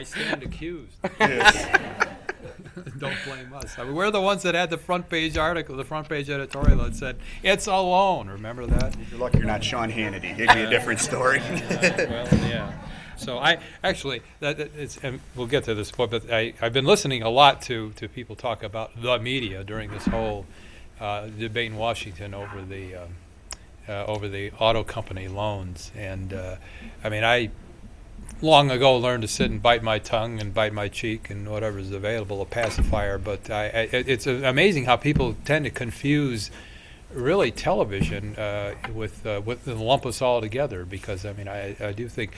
stand accused. Yes. Don't blame us. I mean, we're the ones that had the front page article, the front page editorial that said, "It's a loan." Remember that? You're lucky you're not Sean Hannity. It'd be a different story. Well, yeah. So I actually, and we'll get to this point, but I've been listening a lot to people talk about the media during this whole debate in Washington over the auto company loans. And I mean, I long ago learned to sit and bite my tongue and bite my cheek and whatever's available, a pacifier. But it's amazing how people tend to confuse really television with lump us all together, because I mean I do think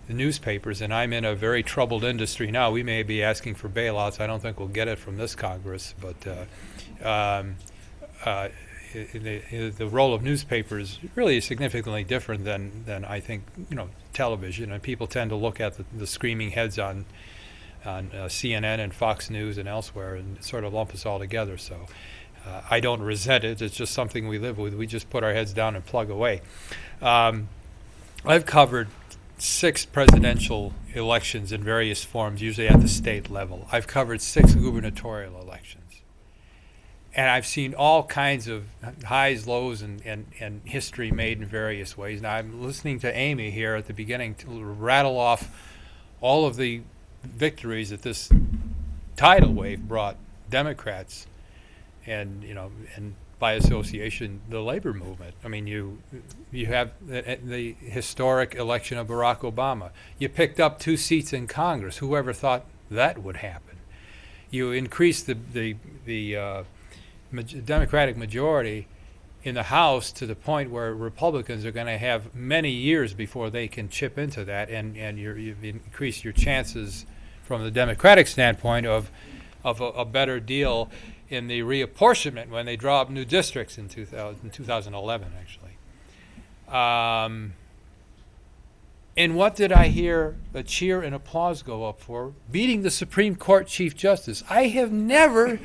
the newspapers, and I'm in a very troubled industry now. We may be asking for bailouts. I don't think we'll get it from this Congress, but the role of newspapers really is significantly different than I think television. And people tend to look at the screaming heads on CNN and Fox News and elsewhere and sort of lump us all together. So I don't resent it. It's just something we live with. We just put our heads down and plug away. I've covered 6 presidential elections in various forms, usually at the state level. I've covered 6 gubernatorial elections. And I've seen all kinds of highs, lows, and history made in various ways. Now, I'm listening to Amy here at the beginning to rattle off all of the victories that this tidal wave brought Democrats and by association, the labor movement. I mean, you have the historic election of Barack Obama. You picked up 2 seats in Congress. Whoever thought that would happen? You increased the Democratic majority in the House to the point where Republicans are going to have many years before they can chip into that, and you've increased your chances from the Democratic standpoint of a better deal in the reapportionment when they draw up new districts in 2011, actually. And what did I hear a cheer and applause go up for? Beating the Supreme Court Chief Justice. I have never,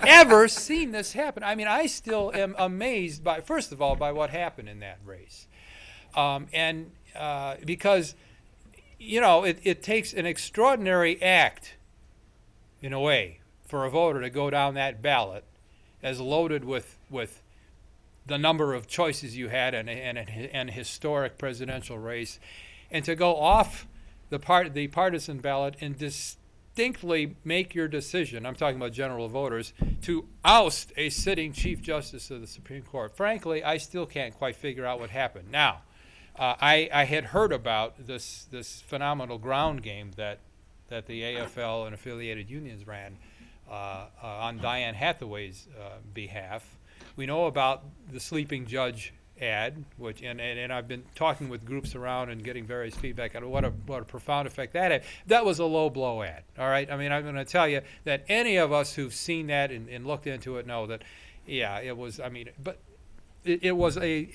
ever seen this happen. I mean, I still am amazed by, first of all, by what happened in that race. Because, it takes an extraordinary act, in a way, for a voter to go down that ballot as loaded with the number of choices you had in a historic presidential race, and to go off the partisan ballot and distinctly make your decision, I'm talking about general voters, to oust a sitting Chief Justice of the Supreme Court. Frankly, I still can't quite figure out what happened. Now, I had heard about this phenomenal ground game that the AFL and affiliated unions ran on Diane Hathaway's behalf. We know about the sleeping judge ad, which and I've been talking with groups around and getting various feedback on what a profound effect that had. That was a low blow ad. All right. I mean, I'm going to tell you that any of us who've seen that and looked into it know that, yeah, it was. I mean, but it was a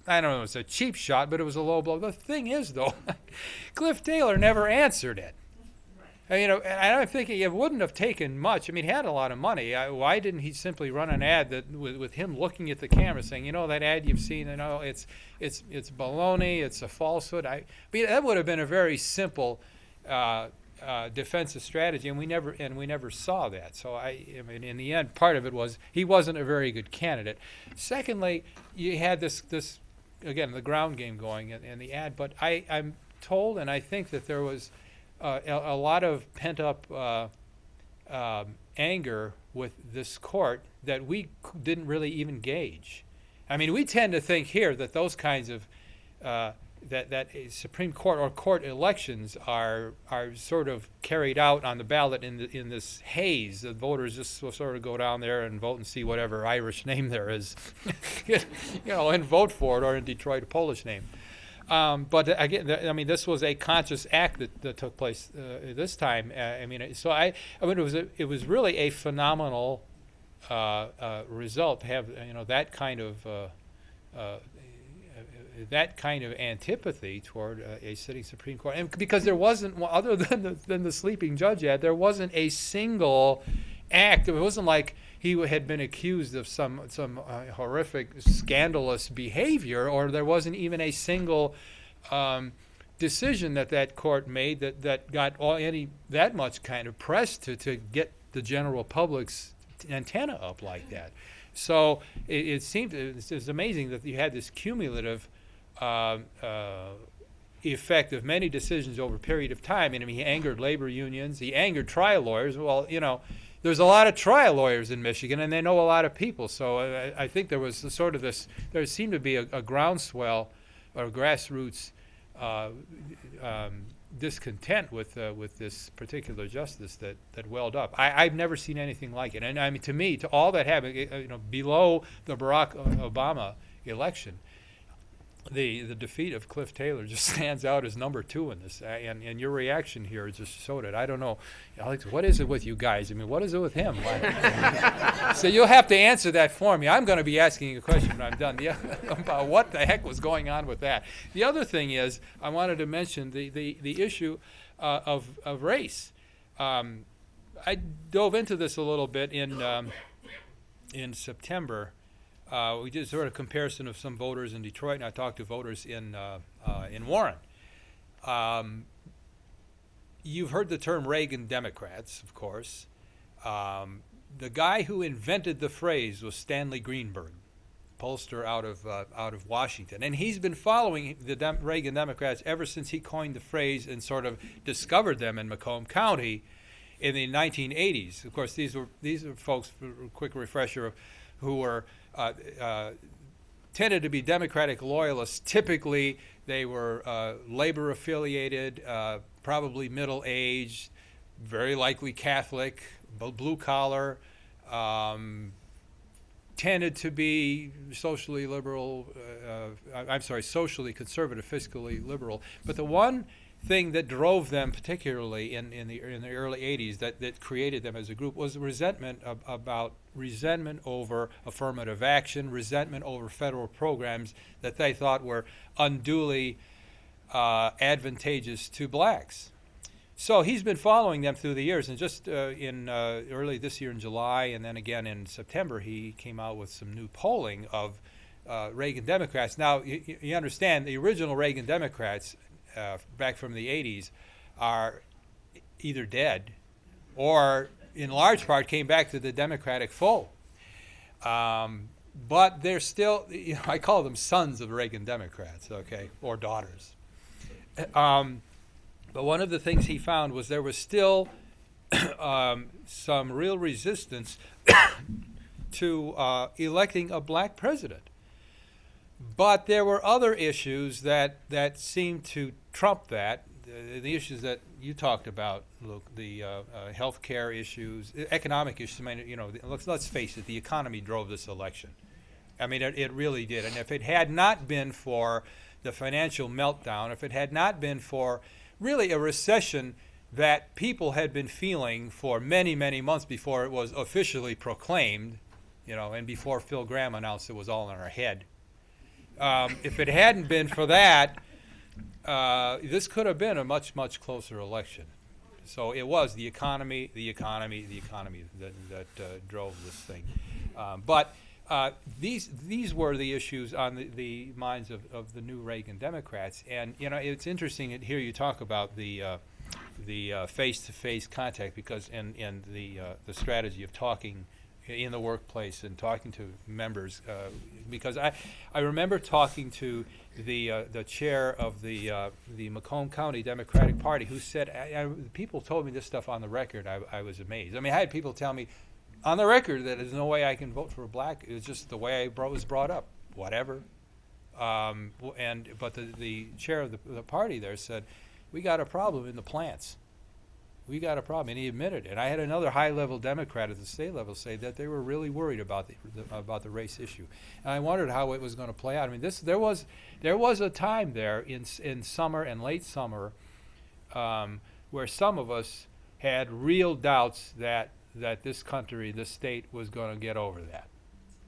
I don't know, it's a cheap shot, but it was a low blow. The thing is, though, Cliff Taylor never answered it. And I'm thinking it wouldn't have taken much. I mean, he had a lot of money. Why didn't he simply run an ad that with him looking at the camera saying, that ad you've seen, it's baloney, it's a falsehood. That would have been a very simple defensive strategy, and we never saw that. So I mean, in the end, part of it was he wasn't a very good candidate. Secondly, you had this again, the ground game going in the ad. But I'm told, and I think that there was a lot of pent-up anger with this court that we didn't really even gauge. I mean, we tend to think here that those kinds of that a Supreme Court or court elections are sort of carried out on the ballot in this haze. The voters just sort of go down there and vote and see whatever Irish name there is, and vote for it, or in Detroit, a Polish name. But again, I mean, this was a conscious act that took place this time. It was really a phenomenal result to have that kind of antipathy toward a sitting Supreme Court, and because there wasn't, other than the sleeping judge ad, there wasn't a single act. It wasn't like he had been accused of some horrific, scandalous behavior, or there wasn't even a single decision that court made that got that much kind of press to get the general public's antenna up like that. So it seemed it's amazing that you had this cumulative effect of many decisions over a period of time. And I mean, he angered labor unions, he angered trial lawyers. Well, there's a lot of trial lawyers in Michigan, and they know a lot of people. So I think there was there seemed to be a groundswell or grassroots discontent with this particular justice that welled up. I've never seen anything like it. And I mean, to all that happened, below the Barack Obama election, the defeat of Cliff Taylor just stands out as number 2 in this. And your reaction here just showed it. I don't know, Alex, what is it with you guys? I mean, what is it with him? So you'll have to answer that for me. I'm going to be asking you a question when I'm done about what the heck was going on with that. The other thing is, I wanted to mention the issue of race. I dove into this a little bit in September. We did sort of comparison of some voters in Detroit, and I talked to voters in Warren. You've heard the term Reagan Democrats, of course. The guy who invented the phrase was Stanley Greenberg, pollster out of Washington, and he's been following the Reagan Democrats ever since he coined the phrase and sort of discovered them in Macomb County in the 1980s. Of course, these are folks, for a quick refresher, who were tended to be Democratic loyalists. Typically, they were labor affiliated, probably middle-aged, very likely Catholic, blue collar, tended to be socially liberal, socially conservative, fiscally liberal. But the one thing that drove them, particularly in the early 80s, that created them as a group, was resentment over affirmative action, resentment over federal programs that they thought were unduly advantageous to blacks. So he's been following them through the years, and just in early this year in July, and then again in September, he came out with some new polling of Reagan Democrats. Now, you understand, the original Reagan Democrats back from the 80s are either dead or in large part came back to the Democratic fold. But they're still, I call them sons of Reagan Democrats, okay, or daughters. But one of the things he found was there was still some real resistance to electing a black president. But there were other issues that seemed to trump that. The issues that you talked about, Luke, the health care issues, economic issues. I mean, let's face it, the economy drove this election. I mean, it really did. And if it had not been for the financial meltdown, if it had not been for really a recession that people had been feeling for many, many months before it was officially proclaimed, and before Phil Gramm announced it was all in our head. If it hadn't been for that, this could have been a much, much closer election. So it was the economy that drove this thing. But these were the issues on the minds of the new Reagan Democrats. And it's interesting to hear you talk about the face-to-face contact, because and the strategy of talking in the workplace and talking to members, because I remember talking to the chair of the Macomb County Democratic Party, who said, people told me this stuff on the record. I was amazed. I mean, I had people tell me on the record that there's no way I can vote for a black. It's just the way I was brought up. Whatever. But the chair of the party there said, we got a problem in the plants. We got a problem, and he admitted it. And I had another high-level Democrat at the state level say that they were really worried about the race issue. And I wondered how it was going to play out. I mean, there was a time there in summer and late summer where some of us had real doubts that this country, this state, was going to get over that.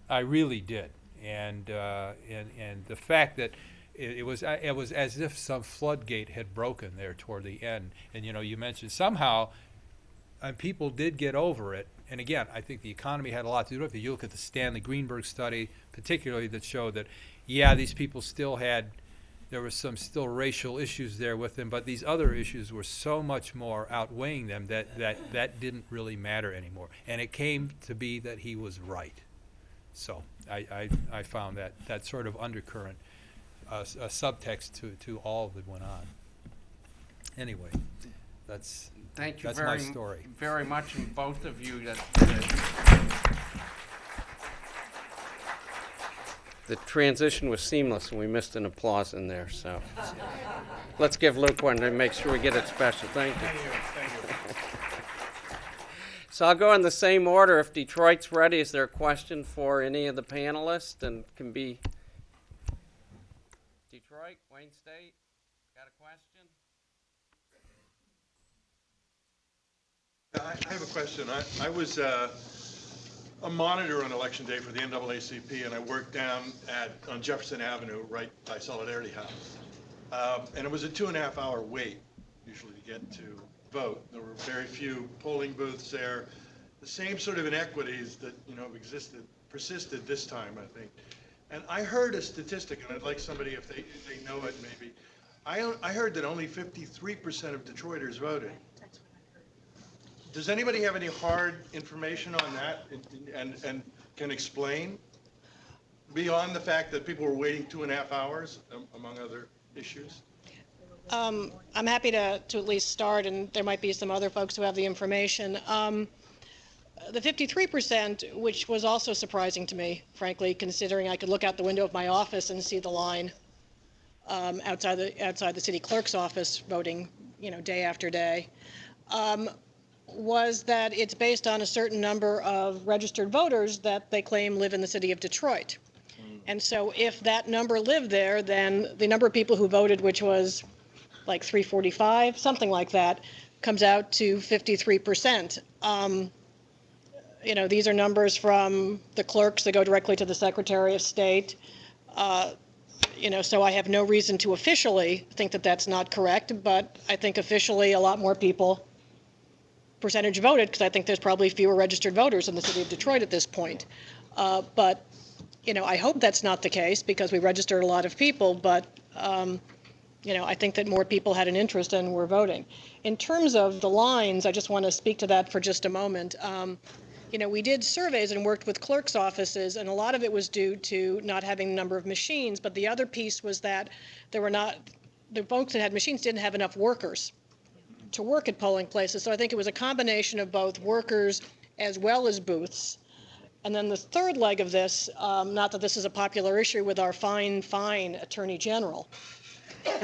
I really did. And the fact that it was as if some floodgate had broken there toward the end. And you mentioned somehow people did get over it. And again, I think the economy had a lot to do with it. You look at the Stanley Greenberg study, particularly, that showed that these people still had there was some still racial issues there with him, but these other issues were so much more outweighing them that didn't really matter anymore. And it came to be that he was right. So I found that sort of undercurrent, a subtext to all that went on. Anyway, that's Thank you my story. very much, and both of you. The transition was seamless, and we missed an applause in there. So let's give Luke one to make sure we get it special. Thank you. So I'll go in the same order. If Detroit's ready, is there a question for any of the panelists? And can be Detroit, Wayne State. Got a question? I have a question. I was a monitor on election day for the NAACP, and I worked down on Jefferson Avenue, right by Solidarity House. And it was a 2.5-hour wait, usually, to get to vote. There were very few polling booths there. The same sort of inequities that persisted this time, I think. And I heard a statistic, and I'd like somebody, if they know it, maybe. I heard that only 53% of Detroiters voted. Does anybody have any hard information on that and can explain beyond the fact that people were waiting 2.5 hours, among other issues? I'm happy to at least start, and there might be some other folks who have the information. The 53%, which was also surprising to me, frankly, considering I could look out the window of my office and see the line outside the city clerk's office voting, day after day, was that it's based on a certain number of registered voters that they claim live in the city of Detroit. And so if that number lived there, then the number of people who voted, which was like 345, something like that, comes out to 53%. These are numbers from the clerks that go directly to the Secretary of State. So I have no reason to officially think that that's not correct, but I think officially a lot more people percentage voted, because I think there's probably fewer registered voters in the city of Detroit at this point. But I hope that's not the case, because we registered a lot of people, but I think that more people had an interest and were voting. In terms of the lines, I just want to speak to that for just a moment. We did surveys and worked with clerks' offices, and a lot of it was due to not having the number of machines, but the other piece was that the folks that had machines didn't have enough workers to work at polling places. So I think it was a combination of both workers as well as booths. And then the third leg of this, not that this is a popular issue with our fine Attorney General,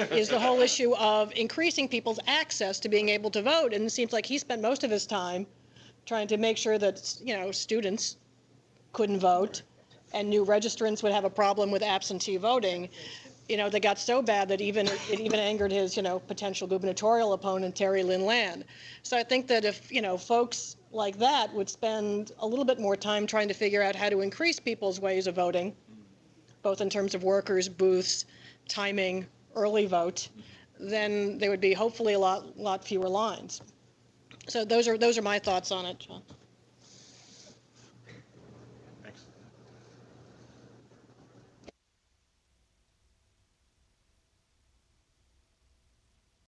is the whole issue of increasing people's access to being able to vote. And it seems like he spent most of his time trying to make sure that, students couldn't vote and new registrants would have a problem with absentee voting. They got so bad that it even angered his, potential gubernatorial opponent, Terry Lynn Land. So I think that if, folks like that would spend a little bit more time trying to figure out how to increase people's ways of voting, both in terms of workers, booths, timing, early vote, then there would be hopefully a lot fewer lines. So those are my thoughts on it, John.